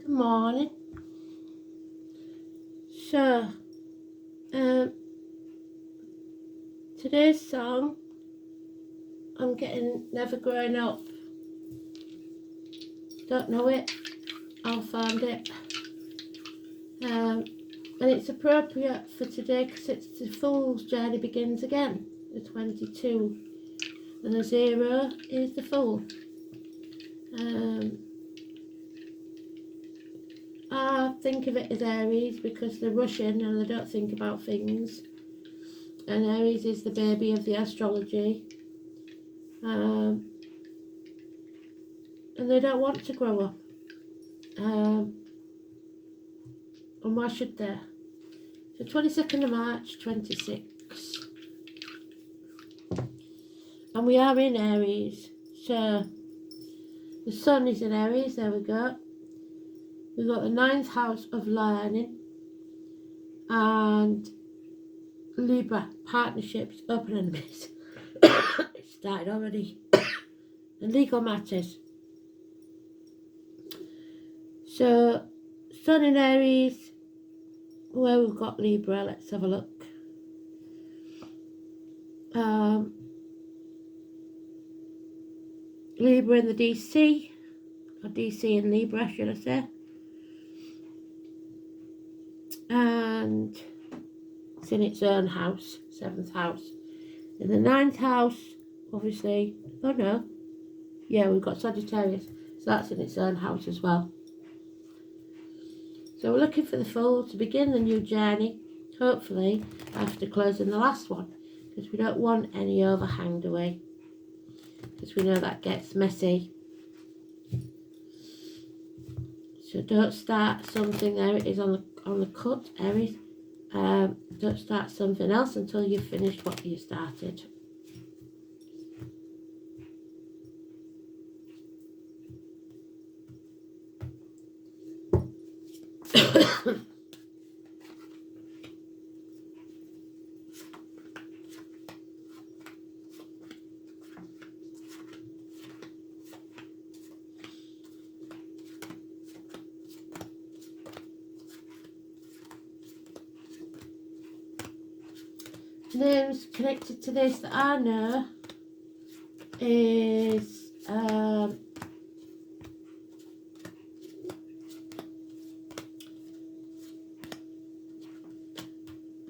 Good morning. So, today's song, I'm getting Never Growing Up. Don't know it, I'll find it. And it's appropriate for today because it's the Fool's Journey begins again, the 22. And the 0 is the Fool. I think of it as Aries because they're Russian and they don't think about things. And Aries is the baby of the astrology. And they don't want to grow up. And why should they? So 22nd of March 26. And we are in Aries. So the sun is in Aries, there we go. We've got the 9th house of learning and Libra, partnerships, open enemies. It started already. And legal matters. So sun in Aries, where we've got Libra, let's have a look. Libra in the DC, or DC in Libra, should I say. And it's in its own house, 7th house. In the 9th house, obviously, oh no, yeah, we've got Sagittarius, so that's in its own house as well. So we're looking for the Fool to begin the new journey, hopefully after closing the last one, because we don't want any overhanged away, because we know that gets messy. So don't start something, there it is on the cut, Aries. Don't start something else until you've finished what you started. Names connected to this that I know is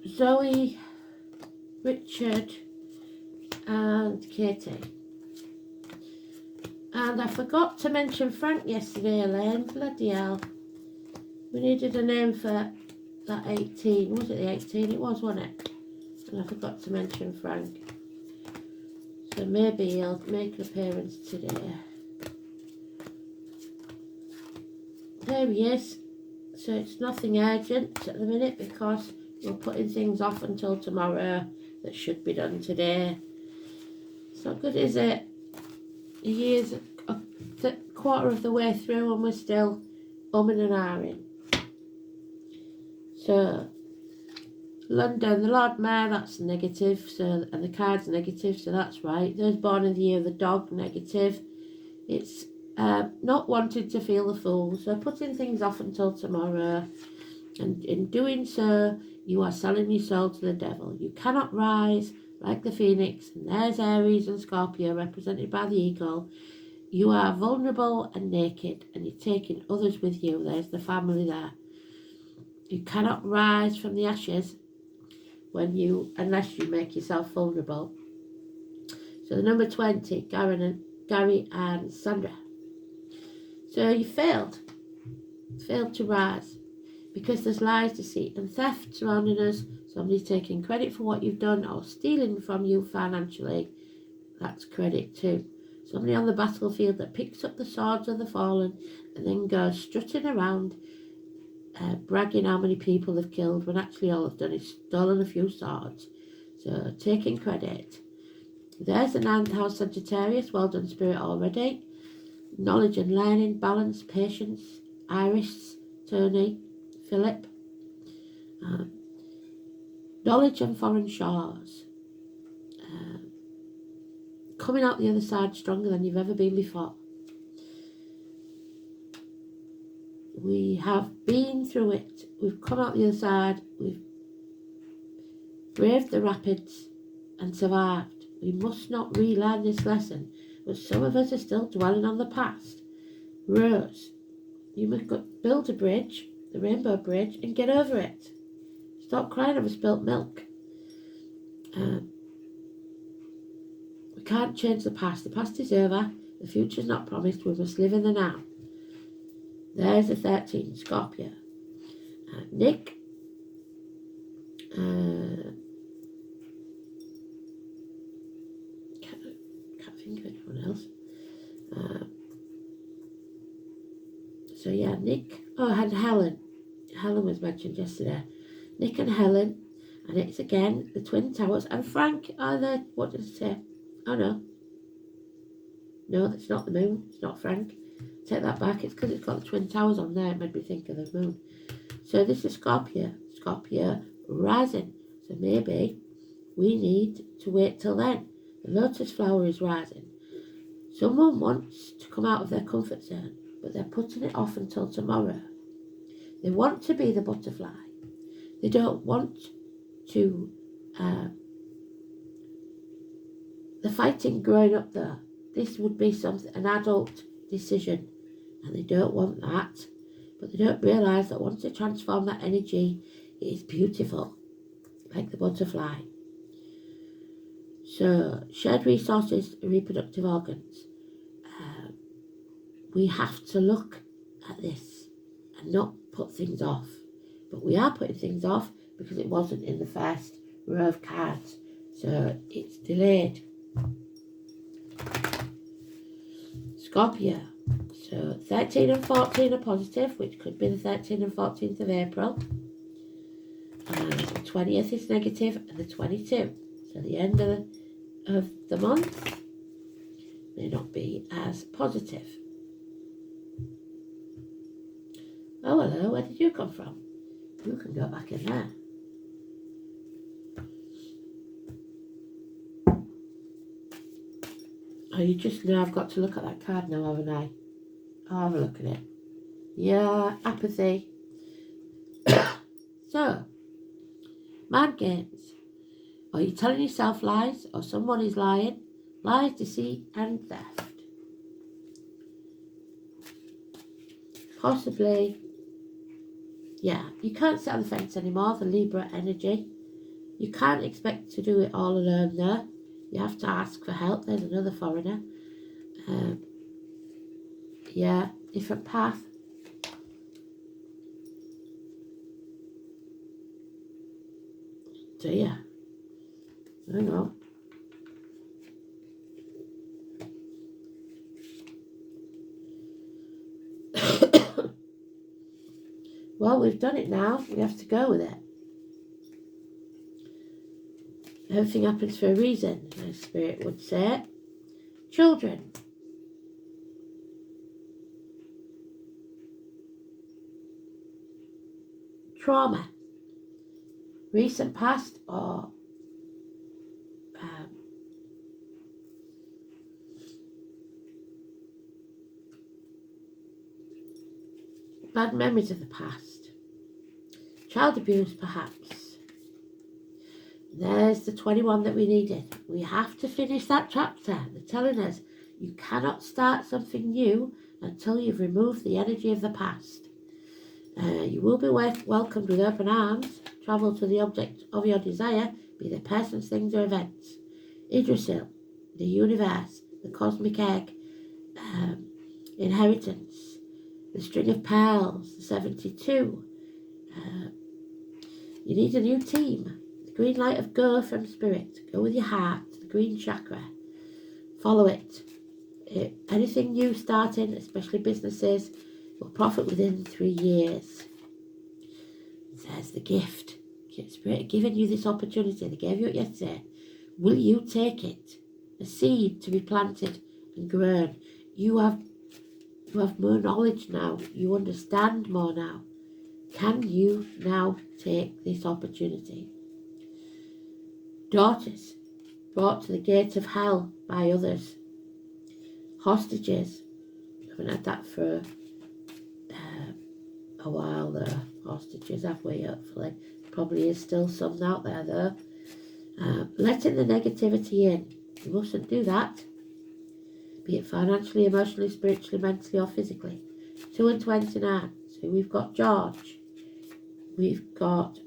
Zoe, Richard and Katie. And I forgot to mention Frank yesterday, Elaine. Bloody hell. We needed a name for that 18. Was it the 18? It was, wasn't it? And I forgot to mention Frank. So maybe he'll make an appearance today. There he is. So it's nothing urgent at the minute because we're putting things off until tomorrow that should be done today. It's not good, is it? He is a quarter of the way through and we're still umming and ahhing. So London, the Lord Mayor, that's negative, so, and the card's negative, so that's right. Those born in the year of the dog, negative. It's not wanting to feel the Fool, so putting things off until tomorrow. And in doing so, you are selling your soul to the devil. You cannot rise like the phoenix, and there's Aries and Scorpio represented by the eagle. You are vulnerable and naked, and you're taking others with you. There's the family there. You cannot rise from the ashes unless you make yourself vulnerable. So the number 20, Gary and Sandra. So you failed to rise because there's lies, deceit and theft surrounding us. Somebody's taking credit for what you've done or stealing from you financially. That's credit too. Somebody on the battlefield that picks up the swords of the fallen and then goes strutting around bragging how many people they've killed when actually all they've done is stolen a few swords. So taking credit. There's the 9th house Sagittarius. Well done, Spirit, already. Knowledge and learning, balance, patience. Iris, Tony, Philip. Knowledge and foreign shores. Coming out the other side stronger than you've ever been before. We have been through it. We've come out the other side. We've braved the rapids and survived. We must not relearn this lesson, but some of us are still dwelling on the past. Rose, you must build a bridge, the Rainbow Bridge, and get over it. Stop crying over spilt milk. We can't change the past. The past is over. The future's not promised. We must live in the now. There's the 13, Scorpio. Nick. Can't think of anyone else. So yeah, Nick. Oh, and Helen. Helen was mentioned yesterday. Nick and Helen. And it's again the Twin Towers. And Frank, are they? What does it say? Oh no. No, that's not the moon. It's not Frank. Take that back. It's because it's got the Twin Towers on there. It made me think of the moon. So this is Scorpio. Scorpio rising. So maybe we need to wait till then. The lotus flower is rising. Someone wants to come out of their comfort zone, but they're putting it off until tomorrow. They want to be the butterfly. They don't want to... the fighting growing up there. This would be an adult decision, and they don't want that. But they don't realise that once they transform that energy, it is beautiful, like the butterfly. So, shared resources, reproductive organs. We have to look at this and not put things off. But we are putting things off because it wasn't in the first row of cards. So, it's delayed. Scorpio. So 13 and 14 are positive, which could be the 13th and 14th of April. And the 20th is negative, and the 22nd. So the end of the month may not be as positive. Oh, hello, where did you come from? You can go back in there. Oh, you just know I've got to look at that card now, haven't I? I'll have a look at it. Yeah, apathy. So, mind games. Are you telling yourself lies or someone is lying? Lies, deceit and theft. Possibly, yeah, you can't sit on the fence anymore, the Libra energy. You can't expect to do it all alone there. You have to ask for help. There's another foreigner. Yeah, different path. Do you? Hang on. Well, we've done it now. We have to go with it. Everything happens for a reason, as Spirit would say. Children. Trauma. Recent past or bad memories of the past. Child abuse, perhaps. There's the 21 that we needed. We have to finish that chapter. They're telling us you cannot start something new until you've removed the energy of the past. You will be welcomed with open arms. Travel to the object of your desire, be they persons, things or events. Yggdrasil, the universe, the cosmic egg, inheritance, the string of pearls, the 72. You need a new team. The green light of go from Spirit. Go with your heart, the green chakra. Follow it. Anything new starting, especially businesses, will profit within 3 years. There's the gift. Spirit giving you this opportunity. They gave you it yesterday. Will you take it? A seed to be planted and grown. You have more knowledge now. You understand more now. Can you now take this opportunity? Daughters brought to the gate of hell by others. Hostages. I haven't had that for a while there, hostages, have we, hopefully. Probably is still some out there, though. Letting the negativity in. You mustn't do that. Be it financially, emotionally, spiritually, mentally or physically. 2 and 29. So we've got George. We've got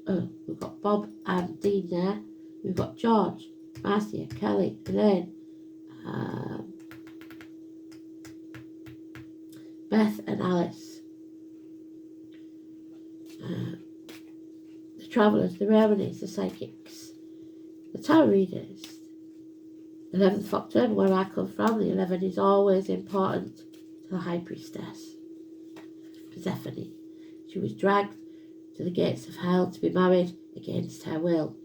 Bob and Dean there. We've got George, Marcia, Kelly, Elaine, Beth and Alice. The travellers, the Romanies, the psychics, the tarot readers. 11th of October, where I come from, the 11 is always important to the High Priestess, Persephone. She was dragged to the gates of hell to be married against her will.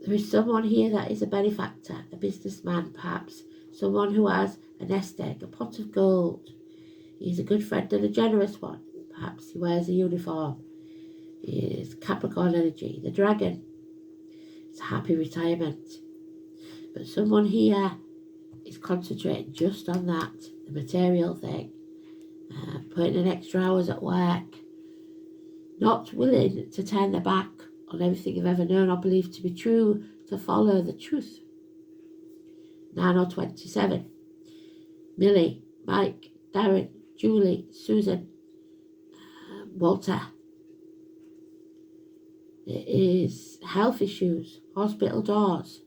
There is someone here that is a benefactor, a businessman perhaps, someone who has a nest egg, a pot of gold. He is a good friend and a generous one. Perhaps he wears a uniform. He is Capricorn energy, the dragon. It's a happy retirement. But someone here is concentrating just on that, the material thing. Putting in extra hours at work. Not willing to turn their back on everything they've ever known or believed to be true, to follow the truth. 9 or 27. Millie, Mike, Darren, Julie, Susan, Walter. It is health issues, hospital doors,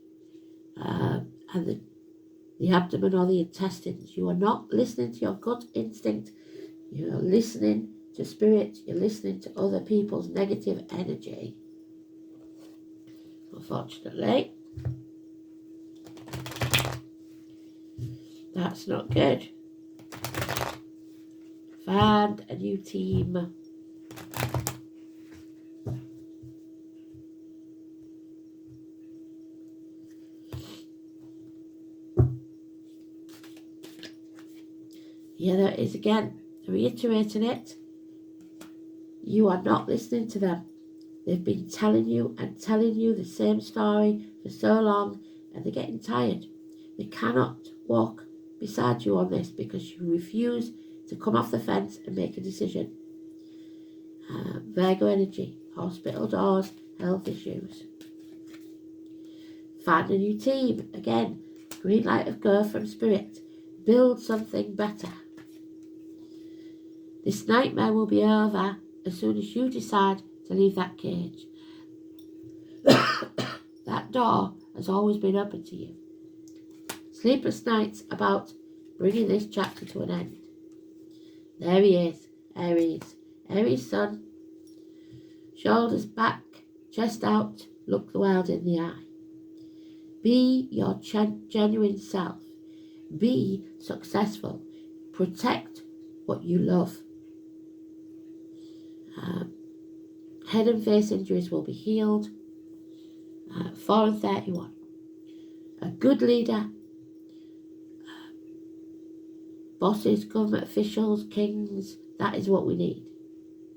and the abdomen or the intestines. You are not listening to your gut instinct. You are listening to spirit. You're listening to other people's negative energy. Unfortunately, that's not good. Find a new team. Here it is again, reiterating it. You are not listening to them. They've been telling you the same story for so long, and they're getting tired. They cannot walk beside you on this because you refuse to come off the fence and make a decision. Virgo energy, hospital doors, health issues. Find a new team. Again, green light of go from spirit. Build something better. This nightmare will be over as soon as you decide to leave that cage. That door has always been open to you. Sleepless nights about bringing this chapter to an end. There he is, Aries. Aries sun. Shoulders back, chest out, look the world in the eye. Be your genuine self. Be successful. Protect what you love. Head and face injuries will be healed. 4 and 31. A good leader. Bosses, government officials, kings. That is what we need.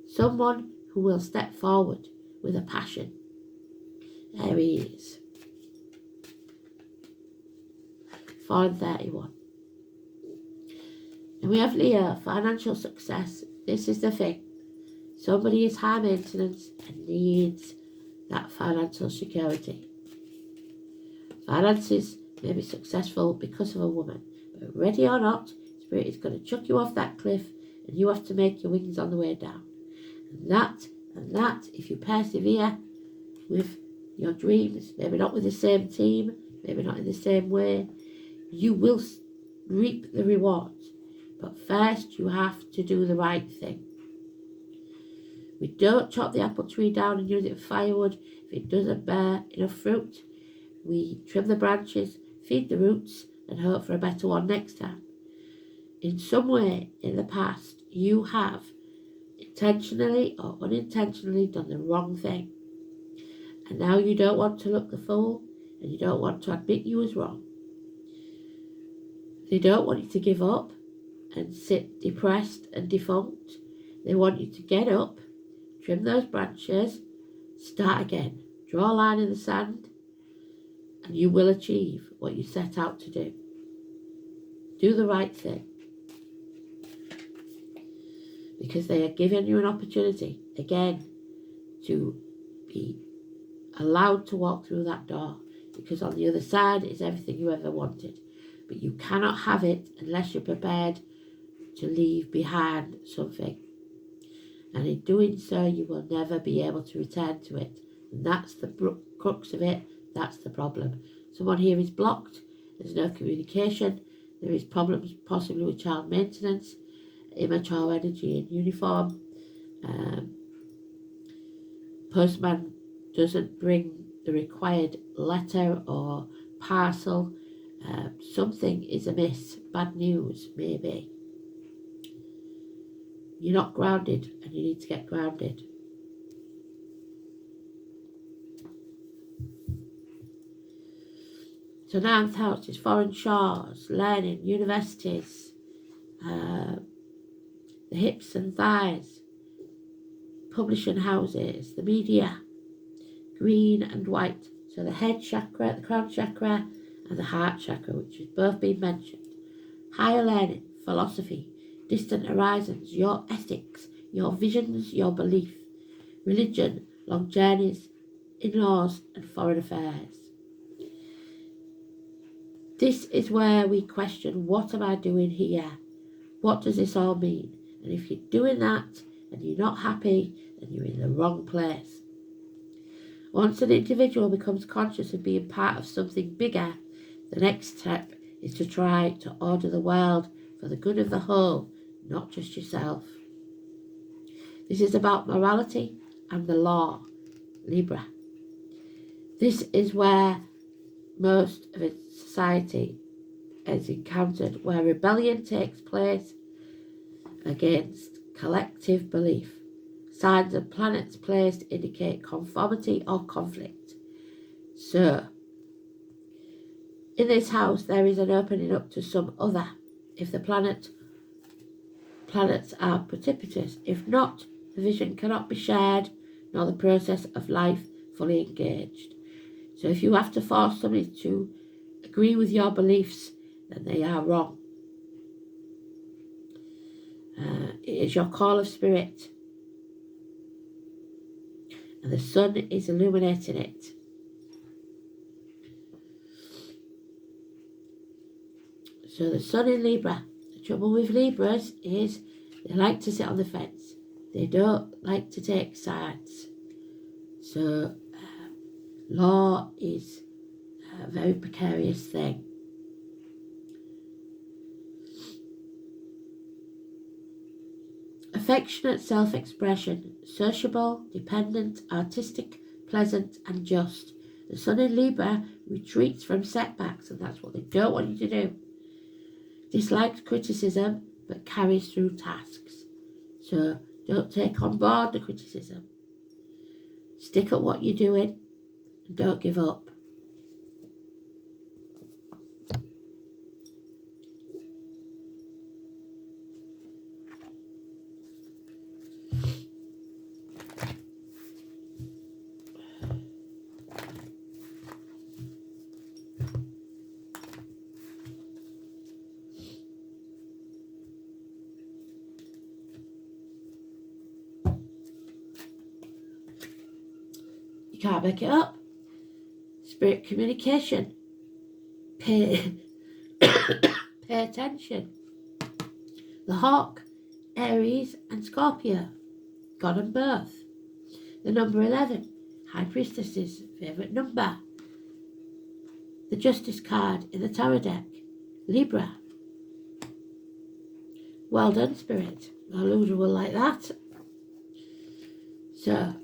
Someone who will step forward with a passion. There he is. 4 and 31. And we have Leo, financial success. This is the thing. Somebody is high maintenance and needs that financial security. Finances may be successful because of a woman, but ready or not, Spirit is going to chuck you off that cliff and you have to make your wings on the way down. And that, if you persevere with your dreams, maybe not with the same team, maybe not in the same way, you will reap the rewards. But first, you have to do the right thing. We don't chop the apple tree down and use it for firewood if it doesn't bear enough fruit. We trim the branches, feed the roots, and hope for a better one next time. In some way in the past, you have intentionally or unintentionally done the wrong thing. And now you don't want to look the fool, and you don't want to admit you was wrong. They don't want you to give up and sit depressed and defunct. They want you to get up, trim those branches, start again, draw a line in the sand, and you will achieve what you set out to do. Do the right thing. because they are giving you an opportunity, again, to be allowed to walk through that door, because on the other side is everything you ever wanted. But you cannot have it unless you're prepared to leave behind something. And in doing so, you will never be able to return to it. And that's the crux of it. That's the problem. Someone here is blocked. There's no communication. There is problems possibly with child maintenance, immature energy in uniform. Postman doesn't bring the required letter or parcel. Something is amiss. Bad news, maybe. You're not grounded, and you need to get grounded. So 9th house is foreign shores, learning, universities, the hips and thighs, publishing houses, the media, green and white. So the head chakra, the crown chakra, and the heart chakra, which has both been mentioned. Higher learning, philosophy, distant horizons, your ethics, your visions, your belief, religion, long journeys, in-laws, and foreign affairs. This is where we question, what am I doing here? What does this all mean? And if you're doing that and you're not happy, then you're in the wrong place. Once an individual becomes conscious of being part of something bigger, the next step is to try to order the world for the good of the whole, not just yourself. This is about morality and the law, Libra. This is where most of its society is encountered, where rebellion takes place against collective belief. Signs of planets placed indicate conformity or conflict. So, in this house there is an opening up to some other, if the planets are precipitous. If not, the vision cannot be shared, nor the process of life fully engaged. So if you have to force somebody to agree with your beliefs, then they are wrong. It is your call of spirit, and the sun is illuminating it. So the sun in Libra. The trouble with Libras is they like to sit on the fence. They don't like to take sides. So law is a very precarious thing. Affectionate self-expression, sociable, dependent, artistic, pleasant and just. The sun in Libra retreats from setbacks, and that's what they don't want you to do. Dislikes criticism but carries through tasks. So don't take on board the criticism. Stick at what you're doing and don't give up. You can't make it up. Spirit communication. Pay attention. The Hawk, Aries and Scorpio. God and both. The number 11. High Priestess's favourite number. The Justice card in the Tarot deck. Libra. Well done, Spirit. Our loser will like that. So,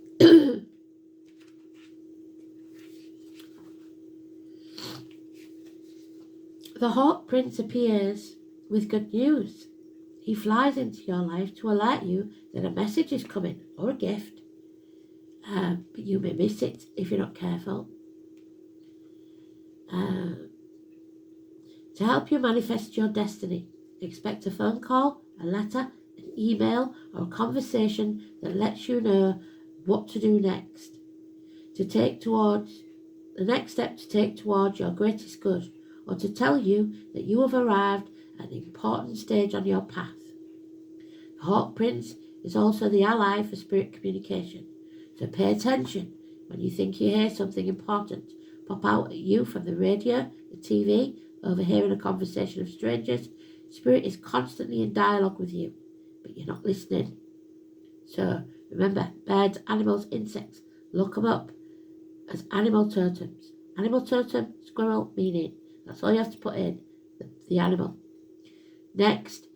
the Hawk Prince appears with good news. He flies into your life to alert you that a message is coming or a gift. But you may miss it if you're not careful. To help you manifest your destiny, expect a phone call, a letter, an email, or a conversation that lets you know what to do next. The next step to take towards your greatest good, or to tell you that you have arrived at an important stage on your path. The Hawk Prince is also the ally for spirit communication. So pay attention when you think you hear something important pop out at you from the radio, the TV, overhearing a conversation of strangers. Spirit is constantly in dialogue with you, but you're not listening. So remember, birds, animals, insects, look them up as animal totems. Animal totem, squirrel, meaning. That's all you have to put in, the animal. Next,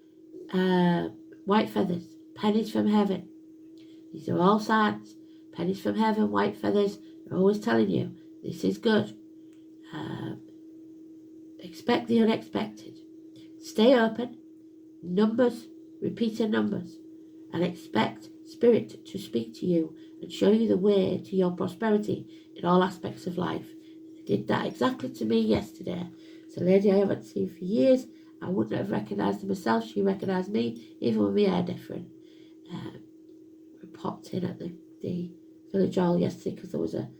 white feathers, pennies from heaven. These are all signs. Pennies from heaven, white feathers, they're always telling you this is good. Expect the unexpected. Stay open. Numbers, repeating numbers, and expect spirit to speak to you and show you the way to your prosperity in all aspects of life. They did that exactly to me yesterday. It's a lady I haven't seen for years. I wouldn't have recognised her myself. She recognised me, even with my hair different. We popped in at the village hall yesterday because there was a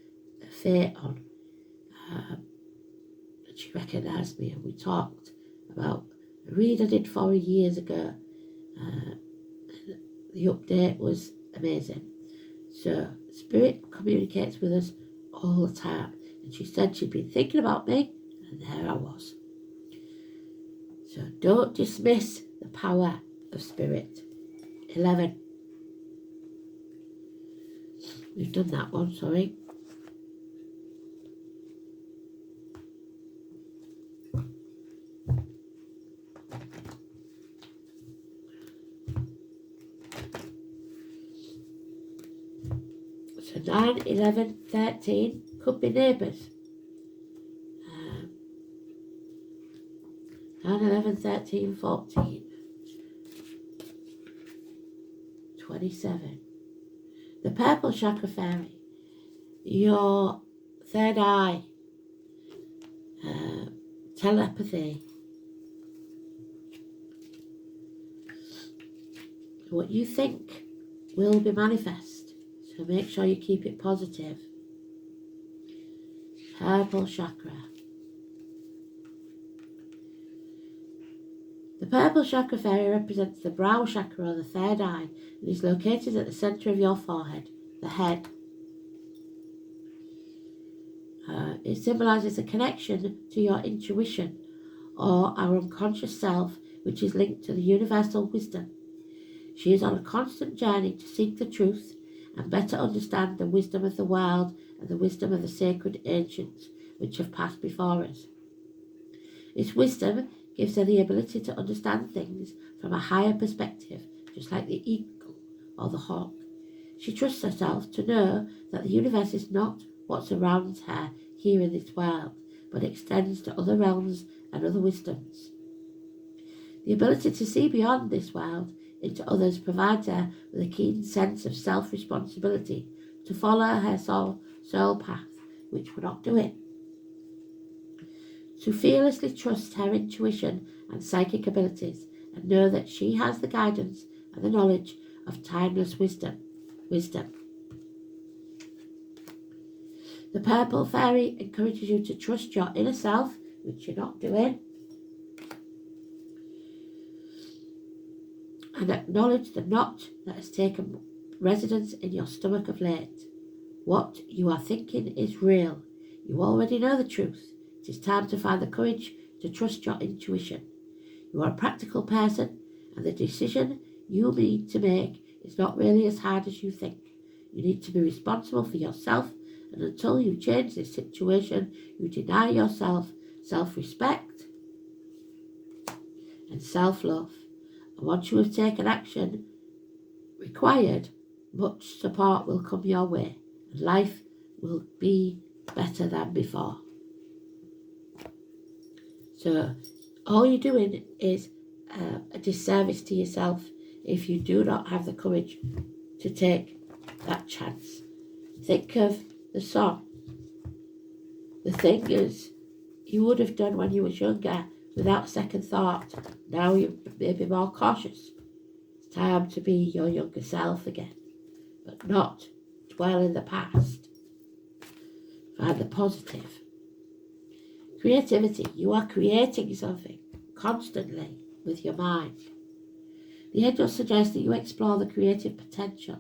fete on. And she recognised me, and we talked about a read I did for her years ago. The update was amazing. So spirit communicates with us all the time, and she said she'd been thinking about me, and there I was. So don't dismiss the power of spirit. 11. We've done that one, sorry. So 9, 11, 13 could be neighbours. 9, 11, 13, 14. 27. The purple chakra fairy. Your third eye. Telepathy. What you think will be manifest. So make sure you keep it positive. Purple chakra. The purple chakra fairy represents the brow chakra or the third eye and is located at the centre of your forehead, the head. It symbolises a connection to your intuition or our unconscious self, which is linked to the universal wisdom. She is on a constant journey to seek the truth and better understand the wisdom of the world and the wisdom of the sacred ancients which have passed before us. This wisdom gives her the ability to understand things from a higher perspective, just like the eagle or the hawk. She trusts herself to know that the universe is not what surrounds her here in this world, but extends to other realms and other wisdoms. The ability to see beyond this world into others provides her with a keen sense of self-responsibility to follow her soul path, which we're not doing. To fearlessly trust her intuition and psychic abilities and know that she has the guidance and the knowledge of timeless wisdom. The purple fairy encourages you to trust your inner self, which you're not doing, and acknowledge the knot that has taken residence in your stomach of late. What you are thinking is real. You already know the truth. It is time to find the courage to trust your intuition. You are a practical person, and the decision you need to make is not really as hard as you think. You need to be responsible for yourself, and until you change this situation, you deny yourself self-respect and self-love. And once you have taken action required, much support will come your way, and life will be better than before. So all you're doing is a disservice to yourself if you do not have the courage to take that chance. Think of the song. The thing is, you would have done when you was younger without second thought. Now you're maybe more cautious. It's time to be your younger self again, but not dwell in the past. Find the positive. Creativity. You are creating something constantly with your mind. The angels suggest that you explore the creative potential.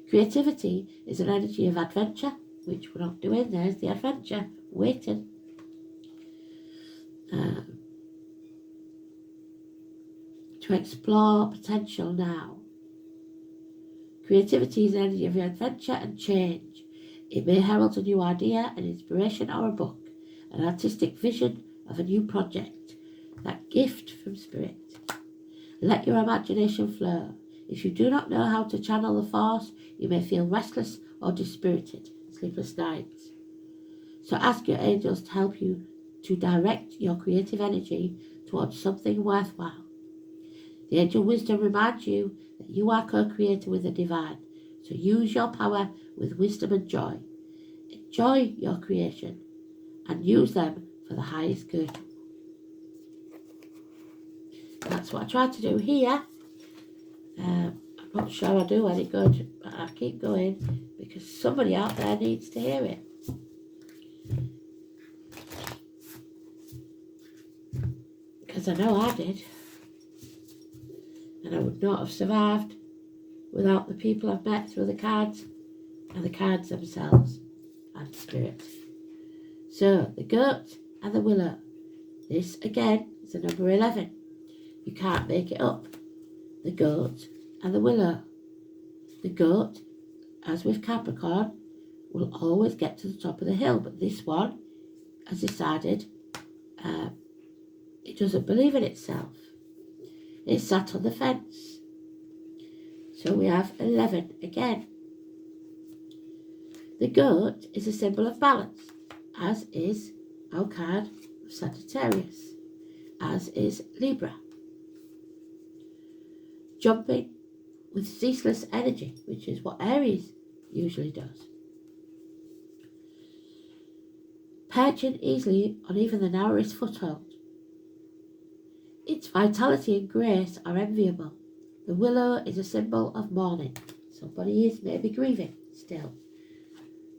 Creativity is an energy of adventure, which we're not doing. There's the adventure waiting. To explore potential now. Creativity is an energy of adventure and change. It may herald a new idea, an inspiration, or a book, an artistic vision of a new project, that gift from spirit. Let your imagination flow. If you do not know how to channel the force, you may feel restless or dispirited, sleepless nights. So ask your angels to help you to direct your creative energy towards something worthwhile. The angel wisdom reminds you that you are co-creator with the divine, so use your power with wisdom and joy. Enjoy your creation and use them for the highest good. That's what I try to do here. I'm not sure I do any good, but I keep going because somebody out there needs to hear it. Because I know I did. And I would not have survived without the people I've met through the cards and the cards themselves and spirit. So, the goat and the willow. This, again, is the number 11. You can't make it up. The goat and the willow. The goat, as with Capricorn, will always get to the top of the hill, but this one has decided it doesn't believe in itself. It's sat on the fence. So we have 11 again. The goat is a symbol of balance, as is our card of Sagittarius, as is Libra. Jumping with ceaseless energy, which is what Aries usually does. Perching easily on even the narrowest foothold. Its vitality and grace are enviable. The willow is a symbol of mourning. Somebody is maybe grieving still.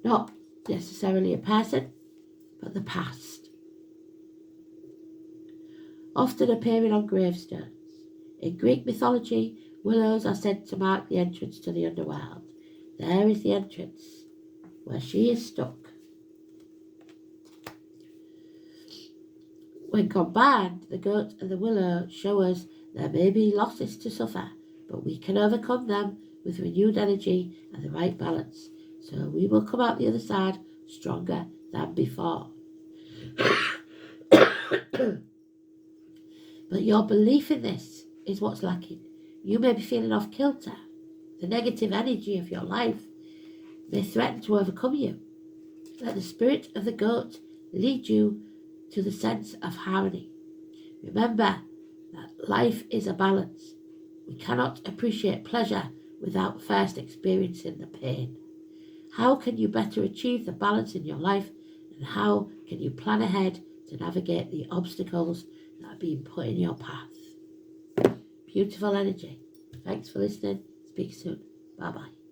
Not necessarily a person, but the past. Often appearing on gravestones. In Greek mythology, willows are said to mark the entrance to the underworld. There is the entrance, where she is stuck. When combined, the goat and the willow show us there may be losses to suffer, but we can overcome them with renewed energy and the right balance. So we will come out the other side stronger than before. But your belief in this is what's lacking. You may be feeling off kilter. The negative energy of your life may threaten to overcome you. Let the spirit of the goat lead you to the sense of harmony. Remember that life is a balance. We cannot appreciate pleasure without first experiencing the pain. How can you better achieve the balance in your life, and how can you plan ahead to navigate the obstacles that are being put in your path? Beautiful energy. Thanks for listening. Speak soon. Bye-bye.